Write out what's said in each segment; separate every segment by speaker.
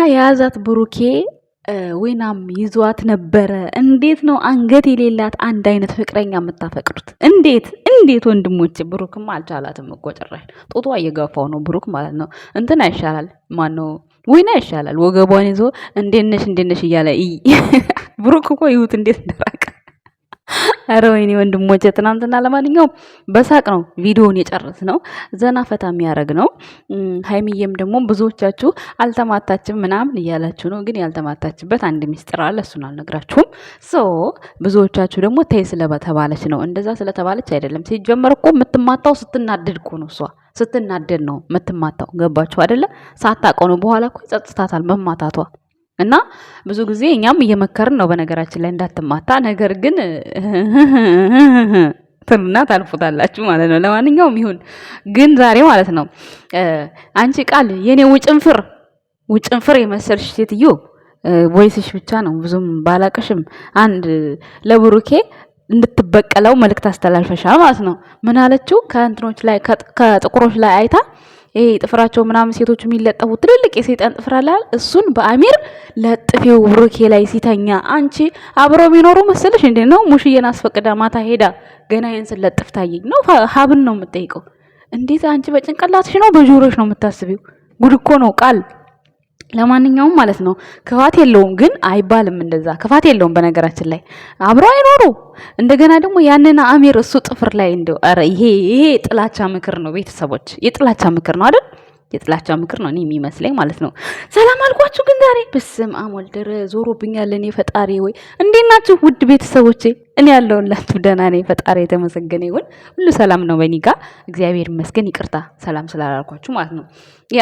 Speaker 1: የያዛት ብሩኬ ወይናም ይዟት ነበረ። እንዴት ነው አንገት የሌላት አንድ አይነት ፍቅረኛ የምታፈቅሩት? እንዴት ወንድሞች? ብሩክም አልቻላትም እኮ ጭራሽ ጦጧ እየገፋው ነው ብሩክ ማለት ነው። እንትን አይሻላል ማነው ወይና ይሻላል። ወገቧን ይዞ እንዴት ነሽ እያለ ብሩክ እኮ ይሁት እንዴት እንደራቀ። አረ ወይኔ ወንድሞቼ ትናንትና ለማንኛውም በሳቅ ነው ቪዲዮውን የጨረስ ነው። ዘና ፈታ የሚያደርግ ነው። ሀይሚዬም ደግሞ ብዙዎቻችሁ አልተማታችም ምናምን እያላችሁ ነው። ግን ያልተማታችበት አንድ ሚስጥር አለ። እሱን አልነግራችሁም። ሶ ብዙዎቻችሁ ደግሞ ተይ ስለተባለች ነው። እንደዛ ስለተባለች አይደለም። ሲጀመር እኮ የምትማታው ስትናደድ እኮ ነው። እሷ ስትናደድ ነው የምትማታው። ገባችሁ አይደለ? ሳታውቀው ነው። በኋላ እኮ ይጸጽታታል መማታቷ። እና ብዙ ጊዜ እኛም እየመከርን ነው በነገራችን ላይ እንዳትማታ። ነገር ግን ትልና ታልፉታላችሁ ማለት ነው። ለማንኛውም ይሁን ግን ዛሬ ማለት ነው አንቺ ቃል የኔ ውጭንፍር የመሰልሽ ሴትዮ ቮይስሽ ብቻ ነው ብዙም ባላቀሽም አንድ ለብሩኬ እንድትበቀለው መልእክት አስተላልፈሻል ማለት ነው። ምን አለችው? ከእንትኖች ላይ ከጥቁሮች ላይ አይታ ይሄ ጥፍራቸው ምናምን ሴቶች የሚለጠፉ ትልልቅ የሰይጣን ጥፍር አለ። እሱን በአሚር ለጥፊው ብሩኬ ላይ ሲተኛ አንቺ አብረው የሚኖሩ መሰለሽ እንዴ? ነው ሙሽዬን አስፈቅዳ ማታ ሄዳ ገና ይሄን ስለጥፍ ታየኝ ነው ሀብን ነው የምጠይቀው? እንዴት አንቺ በጭንቅላትሽ ነው በጆሮሽ ነው የምታስቢው? ጉድ እኮ ነው ቃል። ለማንኛውም ማለት ነው ክፋት የለውም ግን አይባልም እንደዛ ክፋት የለውም። በነገራችን ላይ አብረው አይኖሩ። እንደገና ደግሞ ያንን አሚር እሱ ጥፍር ላይ እንደው ኧረ ይሄ ጥላቻ ምክር ነው ቤተሰቦች፣ የጥላቻ ምክር ነው አይደል? የጥላቻ ምክር ነው እኔ የሚመስለኝ ማለት ነው። ሰላም አልኳችሁ ግን ዛሬ በስም አሞልደረ ዞሮብኛል። እኔ ፈጣሪ ወይ እንዴት ናችሁ ውድ ቤተሰቦቼ? እኔ ያለሁላችሁ ደህና ነኝ። ፈጣሪ የተመሰገነ ይሁን። ሁሉ ሰላም ነው በእኔ ጋር እግዚአብሔር ይመስገን። ይቅርታ ሰላም ስላላልኳችሁ ማለት ነው።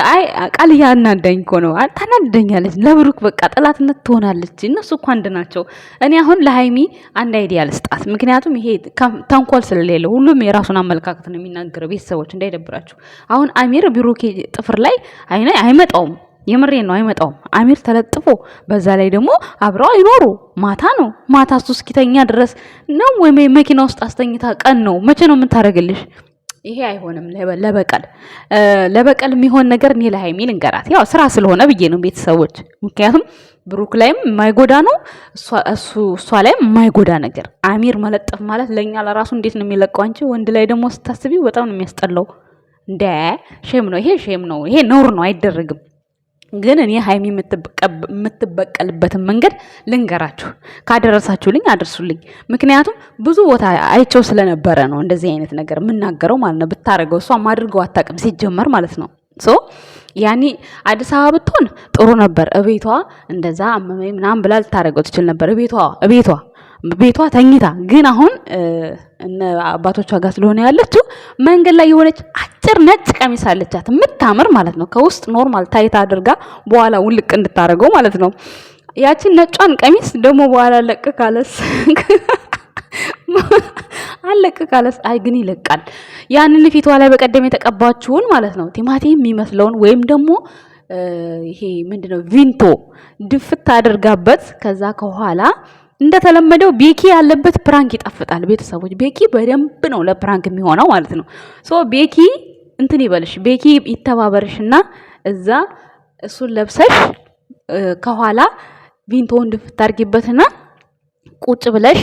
Speaker 1: አይ ቃል ያናዳኝ እኮ ነው። ታናደኛለች። ለብሩክ በቃ ጠላትነት ትሆናለች። እነሱ እኮ አንድ ናቸው። እኔ አሁን ለሃይሚ አንድ አይዲያ ልስጣት። ምክንያቱም ይሄ ተንኮል ስለሌለ ሁሉም የራሱን አመለካከት ነው የሚናገረው። ቤተሰቦች እንዳይደብራችሁ። አሁን አሚር ብሩክ ጥፍር ላይ አይመጣውም። የምሬን ነው አይመጣውም። አሚር ተለጥፎ በዛ ላይ ደግሞ አብረው አይኖሩ። ማታ ነው ማታ እሱ እስኪተኛ ድረስ ነው ወይ መኪና ውስጥ አስተኝታ ቀን ነው መቼ ነው የምታደርግልሽ? ይሄ አይሆንም። ለበቀል የሚሆን ነገር እኔ ለሃይሚ ልንገራት፣ ያው ስራ ስለሆነ ብዬ ነው ቤተሰቦች። ምክንያቱም ብሩክ ላይም የማይጎዳ ነው እሷ ላይም የማይጎዳ ነገር። አሚር መለጠፍ ማለት ለኛ ለራሱ እንዴት ነው የሚለቀው? አንቺ ወንድ ላይ ደግሞ ስታስቢው በጣም ነው የሚያስጠላው። እንደ ሼም ነው ይሄ፣ ሼም ነው ይሄ፣ ነውር ነው፣ አይደረግም። ግን እኔ ሃይሚ የምትበቀልበትን መንገድ ልንገራችሁ። ካደረሳችሁልኝ አድርሱልኝ። ምክንያቱም ብዙ ቦታ አይቸው ስለነበረ ነው እንደዚህ አይነት ነገር የምናገረው ማለት ነው። ብታረገው እሷም አድርገው አታውቅም ሲጀመር ማለት ነው። ያኔ አዲስ አበባ ብትሆን ጥሩ ነበር። እቤቷ እንደዛ አመመኝ ምናምን ብላ ልታረገው ትችል ነበር። ቤቷ ተኝታ። ግን አሁን እነ አባቶቿ ጋር ስለሆነ ያለችው መንገድ ላይ የሆነች አጭር ነጭ ቀሚስ አለቻት የምታምር ማለት ነው። ከውስጥ ኖርማል ታይታ አድርጋ በኋላ ውልቅ እንድታረገው ማለት ነው። ያቺን ነጯን ቀሚስ ደግሞ በኋላ አለቅ ካለስ አይ ግን ይለቃል። ያንን ፊቷ ላይ በቀደም የተቀባችውን ማለት ነው ቲማቲም የሚመስለውን ወይም ደግሞ ይሄ ምንድነው ቪንቶ ድፍት አድርጋበት ከዛ ከኋላ እንደተለመደው ቤኪ ያለበት ፕራንክ ይጣፍጣል። ቤተሰቦች ቤኪ በደንብ ነው ለፕራንክ የሚሆነው ማለት ነው። ቤኪ እንትን ይበልሽ፣ ቤኪ ይተባበርሽና እዛ እሱን ለብሰሽ ከኋላ ቪንቶውን ድፍት አድርጊበትና ቁጭ ብለሽ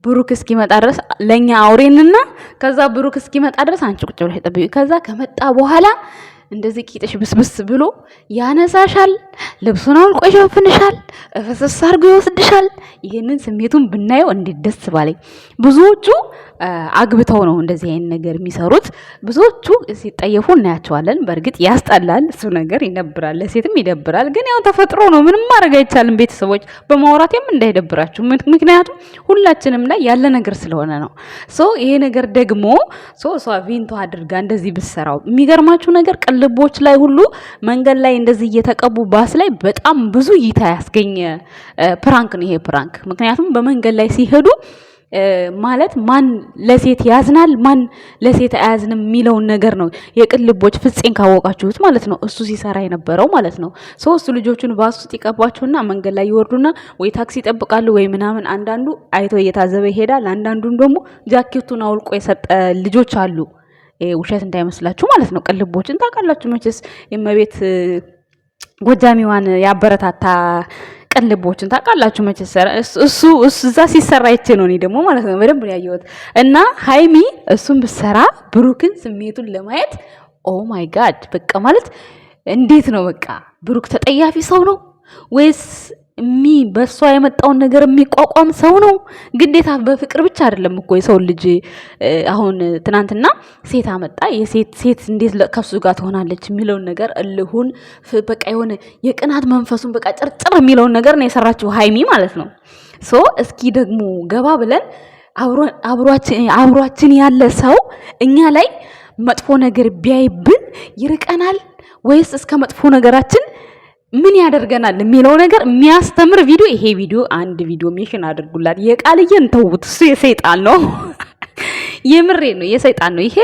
Speaker 1: ብሩክ እስኪመጣ ድረስ ለኛ አውሬንና ከዛ ብሩክ እስኪመጣ ድረስ አንቺ ቁጭ ብለሽ ጠብቂ። ከዛ ከመጣ በኋላ እንደዚህ ቂጥሽ ብስብስ ብሎ ያነሳሻል፣ ልብሱን አውልቆ ይሸፍንሻል፣ እፍስስ አድርጎ ይወስድሻል። ይሄንን ስሜቱን ብናየው እንዴት ደስ ባለኝ። ብዙዎቹ አግብተው ነው እንደዚህ አይነት ነገር የሚሰሩት። ብዙዎቹ ሲጠየፉ እናያቸዋለን። በእርግጥ ያስጠላል፣ እሱ ነገር ይደብራል፣ ለሴትም ይደብራል። ግን ያው ተፈጥሮ ነው፣ ምንም ማድረግ አይቻልም። ቤተሰቦች በማውራትም እንዳይደብራችሁ፣ ምክንያቱም ሁላችንም ላይ ያለ ነገር ስለሆነ ነው። ይሄ ነገር ደግሞ እሷ ቪንቶ አድርጋ እንደዚህ ብትሰራው የሚገርማችሁ ነገር ቅልቦች ላይ ሁሉ መንገድ ላይ እንደዚህ እየተቀቡ ባስ ላይ በጣም ብዙ እይታ ያስገኘ ፕራንክ ነው ይሄ ፕራንክ። ምክንያቱም በመንገድ ላይ ሲሄዱ ማለት ማን ለሴት ያዝናል ማን ለሴት አያዝንም የሚለውን ነገር ነው የቅልቦች ፍፄን ካወቃችሁት ማለት ነው እሱ ሲሰራ የነበረው ማለት ነው። ሶስቱ ልጆቹን ባስ ውስጥ ይቀባቸውና መንገድ ላይ ይወርዱና ወይ ታክሲ ይጠብቃሉ ወይ ምናምን። አንዳንዱ አይቶ እየታዘበ ይሄዳል፣ አንዳንዱን ደግሞ ጃኬቱን አውልቆ የሰጠ ልጆች አሉ። ውሸት እንዳይመስላችሁ ማለት ነው። ቅልቦችን ታውቃላችሁ መቼስ የመቤት ጎጃሚዋን ያበረታታ ቅልቦችን ታውቃላችሁ መቼስ እሱ እዛ ሲሰራ አይቼ ነው እኔ ደግሞ ማለት ነው በደንብ ያየሁት። እና ሃይሚ እሱን ብትሰራ ብሩክን ስሜቱን ለማየት ኦ ማይ ጋድ በቃ ማለት እንዴት ነው በቃ ብሩክ ተጠያፊ ሰው ነው ወይስ በሷ የመጣውን ነገር የሚቋቋም ሰው ነው? ግዴታ በፍቅር ብቻ አይደለም እኮ የሰው ልጅ አሁን ትናንትና ሴት አመጣ ሴት እንዴት ከሱ ጋር ትሆናለች የሚለውን ነገር እልሁን በቃ የሆነ የቅናት መንፈሱን በቃ ጭርጭር የሚለውን ነገር ነው የሰራችው ሃይሚ ማለት ነው። ሶ እስኪ ደግሞ ገባ ብለን አብሯችን ያለ ሰው እኛ ላይ መጥፎ ነገር ቢያይብን ይርቀናል ወይስ እስከ መጥፎ ነገራችን ምን ያደርገናል የሚለው ነገር የሚያስተምር ቪዲዮ ይሄ ቪዲዮ አንድ ቪዲዮ ሜንሽን አድርጉላት። የቃልየን ተውት፣ እሱ የሰይጣን ነው። የምሬ ነው፣ የሰይጣን ነው። ይሄ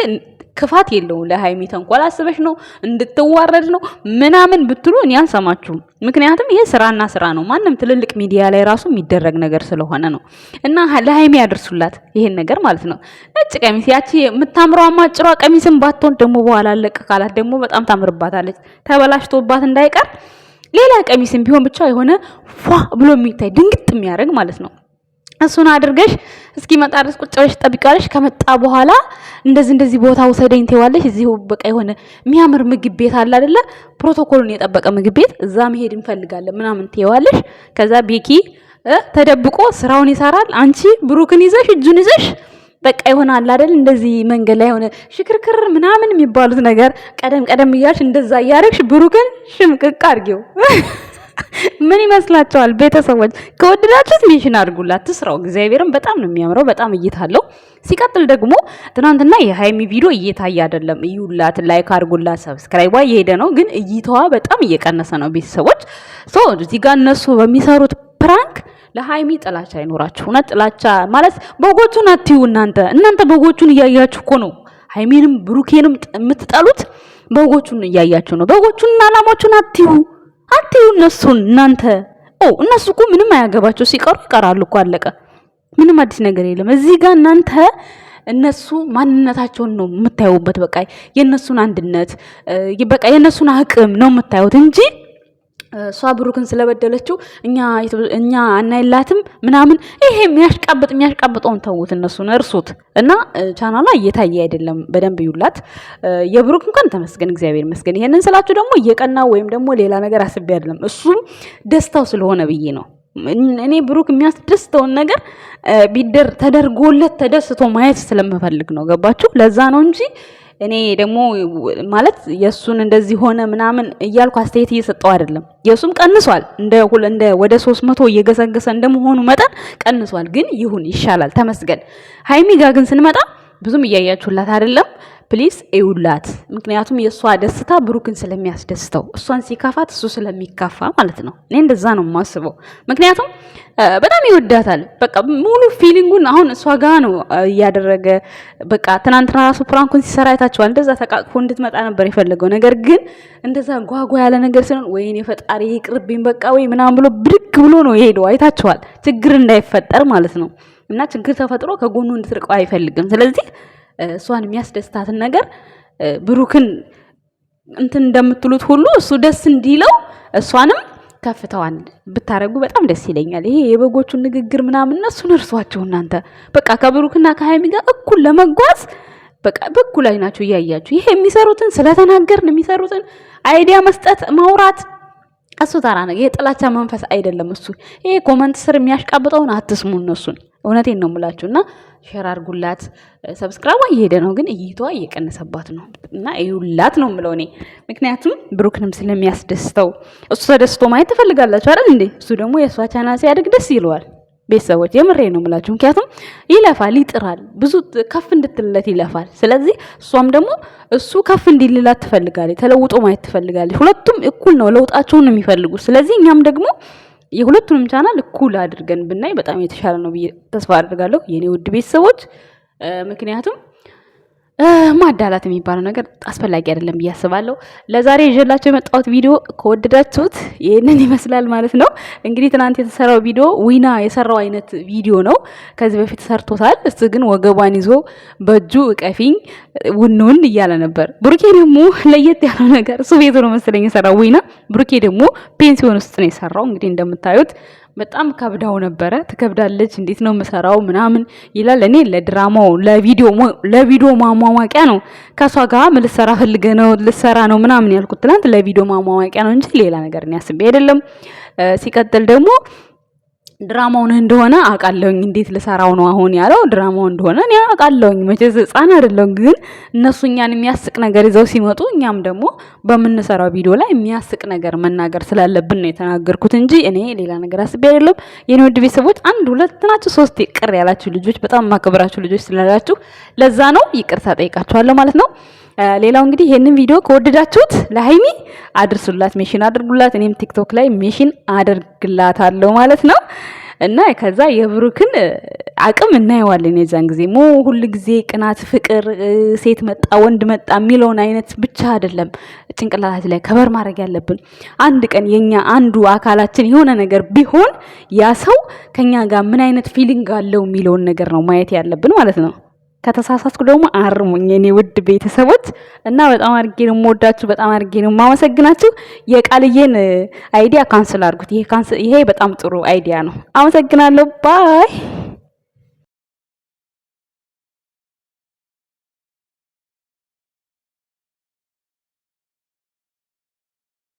Speaker 1: ክፋት የለውም። ለሃይሚ ተንኮል አስበሽ ነው እንድትዋረድ ነው ምናምን ብትሉ እኔ አልሰማችሁም። ምክንያቱም ይሄ ስራና ስራ ነው። ማንም ትልልቅ ሚዲያ ላይ ራሱ የሚደረግ ነገር ስለሆነ ነው። እና ለሃይሚ ያደርሱላት ይሄን ነገር ማለት ነው። ነጭ ቀሚስ ያቺ የምታምረው አማጭሯ ቀሚስን ባትሆን ደግሞ በኋላ አለቀ ካላት ደግሞ በጣም ታምርባታለች። ተበላሽቶባት እንዳይቀር ሌላ ቀሚስም ቢሆን ብቻ የሆነ ፏ ብሎ የሚታይ ድንግጥ የሚያደርግ ማለት ነው። እሱን አድርገሽ እስኪመጣ ድረስ ቁጭ ብለሽ ጠብቂዋለሽ። ከመጣ በኋላ እንደዚህ ቦታ ውሰደኝ ትይዋለሽ። እዚሁ በቃ የሆነ የሚያምር ምግብ ቤት አለ አይደለ? ፕሮቶኮሉን የጠበቀ ምግብ ቤት እዛ መሄድ እንፈልጋለን ምናምን ትይዋለሽ። ከዛ ቤኪ ተደብቆ ስራውን ይሰራል። አንቺ ብሩክን ይዘሽ እጁን ይዘሽ በቃ ይሆናል አይደል? እንደዚህ መንገድ ላይ ሆነ ሽክርክር ምናምን የሚባሉት ነገር ቀደም እያልሽ እንደዛ እያደረግሽ ብሩክን ሽምቅቅ አድርጊው። ምን ይመስላችኋል ቤተሰቦች? ከወደዳችሁት ሜንሽን አድርጉላት፣ ትስራው። እግዚአብሔርን በጣም ነው የሚያምረው፣ በጣም እይታ አለው። ሲቀጥል ደግሞ ትናንትና የሃይሚ ቪዲዮ እየታየ አይደለም። እዩላት፣ ላይክ አድርጉላት፣ ሰብስክራይቧ እየሄደ ነው፣ ግን እይታዋ በጣም እየቀነሰ ነው ቤተሰቦች። ሶ እዚህ ጋር እነሱ በሚሰሩት ፕራንክ ለሃይሚ ጥላቻ አይኖራችሁ። እውነት ጥላቻ ማለት በጎቹን አትዩ። እናንተ በጎቹን እያያችሁ እኮ ነው ሃይሚንም ብሩኬንም የምትጠሉት። በጎቹን እያያችሁ ነው። በጎቹንና ላሞቹን አትዩ እነሱን እናንተ እነሱ እኮ ምንም አያገባቸው፣ ሲቀሩ ይቀራሉ እኮ አለቀ። ምንም አዲስ ነገር የለም እዚህ ጋር። እናንተ እነሱ ማንነታቸውን ነው የምታዩበት። በቃ የነሱን አንድነት በቃ የነሱን አቅም ነው የምታዩት እንጂ እሷ ብሩክን ስለበደለችው እኛ አናይላትም ምናምን። ይሄ የሚያሽቃብጠውን ተውት፣ እነሱን እርሱት። እና ቻናሏ እየታየ አይደለም፣ በደንብ ይውላት። የብሩክ እንኳን ተመስገን እግዚአብሔር ይመስገን። ይሄንን ስላችሁ ደግሞ እየቀና ወይም ደግሞ ሌላ ነገር አስቤ አይደለም፣ እሱም ደስታው ስለሆነ ብዬ ነው። እኔ ብሩክ የሚያስደስተውን ነገር ተደርጎለት ተደስቶ ማየት ስለምፈልግ ነው። ገባችሁ? ለዛ ነው እንጂ እኔ ደግሞ ማለት የሱን እንደዚህ ሆነ ምናምን እያልኩ አስተያየት እየሰጠው አይደለም። የሱም ቀንሷል፣ እንደ ወደ 300 እየገሰገሰ እንደመሆኑ መጠን ቀንሷል። ግን ይሁን ይሻላል፣ ተመስገን። ሃይሚ ጋር ግን ስንመጣ ብዙም እያያችሁላት አይደለም። ፕሊስ እዩላት። ምክንያቱም የእሷ ደስታ ብሩክን ስለሚያስደስተው፣ እሷን ሲከፋት እሱ ስለሚከፋ ማለት ነው። እኔ እንደዛ ነው የማስበው። ምክንያቱም በጣም ይወዳታል። በቃ ሙሉ ፊሊንጉን አሁን እሷ ጋር ነው እያደረገ። በቃ ትናንትና ራሱ ፕራንኩን ሲሰራ አይታችኋል። እንደዛ ተቃቅፎ እንድትመጣ ነበር የፈለገው። ነገር ግን እንደዛ ጓጓ ያለ ነገር ሲሆን ወይኔ ፈጣሪ ይቅርብኝ በቃ ወይ ምናምን ብሎ ብድግ ብሎ ነው የሄደው። አይታችኋል። ችግር እንዳይፈጠር ማለት ነው። እና ችግር ተፈጥሮ ከጎኑ እንድትርቀው አይፈልግም። ስለዚህ እሷን የሚያስደስታትን ነገር ብሩክን እንትን እንደምትሉት ሁሉ እሱ ደስ እንዲለው እሷንም ከፍተዋን ብታረጉ በጣም ደስ ይለኛል። ይሄ የበጎቹን ንግግር ምናምን እነሱን እርሷቸው። እናንተ በቃ ከብሩክና ከሃይሚ ጋር እኩል ለመጓዝ በቃ በኩል ላይ ናችሁ እያያችሁ። ይሄ የሚሰሩትን ስለተናገርን የሚሰሩትን አይዲያ መስጠት ማውራት እሱ ታራ ነው። ይሄ ጥላቻ መንፈስ አይደለም። እሱ ይሄ ኮመንት ስር የሚያሽቃብጠውን አትስሙ እነሱን። እውነቴን ነው የምላችሁና ሼር አድርጉላት። ሰብስክራይብ እየሄደ ነው ግን እይቷ እየቀነሰባት ነው። እና ይሁላት ነው የምለው እኔ። ምክንያቱም ብሩክንም ስለሚያስደስተው እሱ ተደስቶ ማየት ትፈልጋላችሁ አይደል እንዴ? እሱ ደግሞ የእሷ ቻናል ሲያድግ ደስ ይለዋል። ቤተሰቦች የምሬ ነው የምላችሁ። ምክንያቱም ይለፋል፣ ይጥራል፣ ብዙ ከፍ እንድትልለት ይለፋል። ስለዚህ እሷም ደግሞ እሱ ከፍ እንዲልላት ትፈልጋለች፣ ተለውጦ ማየት ትፈልጋለች። ሁለቱም እኩል ነው ለውጣቸውን ነው የሚፈልጉት። ስለዚህ እኛም ደግሞ የሁለቱንም ቻናል እኩል አድርገን ብናይ በጣም የተሻለ ነው ብዬ ተስፋ አድርጋለሁ የኔ ውድ ቤተሰቦች። ምክንያቱም ማዳላት የሚባለው ነገር አስፈላጊ አይደለም ብዬ አስባለሁ። ለዛሬ ይዤላችሁ የመጣሁት ቪዲዮ ከወደዳችሁት ይሄንን ይመስላል ማለት ነው። እንግዲህ ትናንት የተሰራው ቪዲዮ ዊና የሰራው አይነት ቪዲዮ ነው። ከዚህ በፊት ሰርቶታል። እሱ ግን ወገቧን ይዞ በእጁ እቀፊኝ ውንውን እያለ ነበር። ብሩኬ ደግሞ ለየት ያለው ነገር እሱ ቤቱ ነው መሰለኝ የሰራው ዊና፣ ብሩኬ ደግሞ ፔንሲዮን ውስጥ ነው የሰራው። እንግዲህ እንደምታዩት በጣም ከብዳው ነበረ። ትከብዳለች እንዴት ነው የምሰራው ምናምን ይላል። እኔ ለድራማው ለቪዲዮ ማሟሟቂያ ነው ከሷ ጋር ምን ልሰራ ፈልገ ነው ልሰራ ነው ምናምን ያልኩት ትናንት ለቪዲዮ ማሟሟቂያ ነው እንጂ ሌላ ነገር ነው ያስቤ አይደለም። ሲቀጥል ደግሞ ድራማውን እንደሆነ አውቃለሁኝ። እንዴት ልሰራው ነው አሁን ያለው ድራማው እንደሆነ እኔ አውቃለሁኝ። መቼስ ሕፃን አይደለም። ግን እነሱ እኛን የሚያስቅ ነገር ይዘው ሲመጡ እኛም ደግሞ በምንሰራው ቪዲዮ ላይ የሚያስቅ ነገር መናገር ስላለብን ነው የተናገርኩት እንጂ እኔ ሌላ ነገር አስቤ አይደለም። የኔ ውድ ቤተሰቦች አንድ ሁለት ናችሁ ሶስት ቅር ያላችሁ ልጆች በጣም ማከብራችሁ ልጆች ስላላችሁ ለዛ ነው ይቅርታ ጠይቃችኋለሁ ማለት ነው። ሌላው እንግዲህ ይሄንን ቪዲዮ ከወደዳችሁት ለሃይሚ አድርሱላት፣ ሜሽን አድርጉላት። እኔም ቲክቶክ ላይ ሜሽን አደርግላታለሁ ማለት ነው። እና ከዛ የብሩክን አቅም እናየዋለን። የዛን ጊዜ ሁሉ ጊዜ ቅናት፣ ፍቅር፣ ሴት መጣ ወንድ መጣ የሚለውን አይነት ብቻ አይደለም ጭንቅላታችን ላይ ከበር ማድረግ ያለብን። አንድ ቀን የኛ አንዱ አካላችን የሆነ ነገር ቢሆን ያ ሰው ከኛ ጋር ምን አይነት ፊሊንግ አለው የሚለውን ነገር ነው ማየት ያለብን ማለት ነው። ከተሳሳትኩ ደግሞ አርሙኝ የኔ ውድ ቤተሰቦች እና በጣም አድርጌ ነው የምወዳችሁ፣ በጣም አድርጌ ነው የማመሰግናችሁ። የቃልዬን አይዲያ ካንስል አድርጉት። ይሄ በጣም ጥሩ አይዲያ ነው። አመሰግናለሁ። ባይ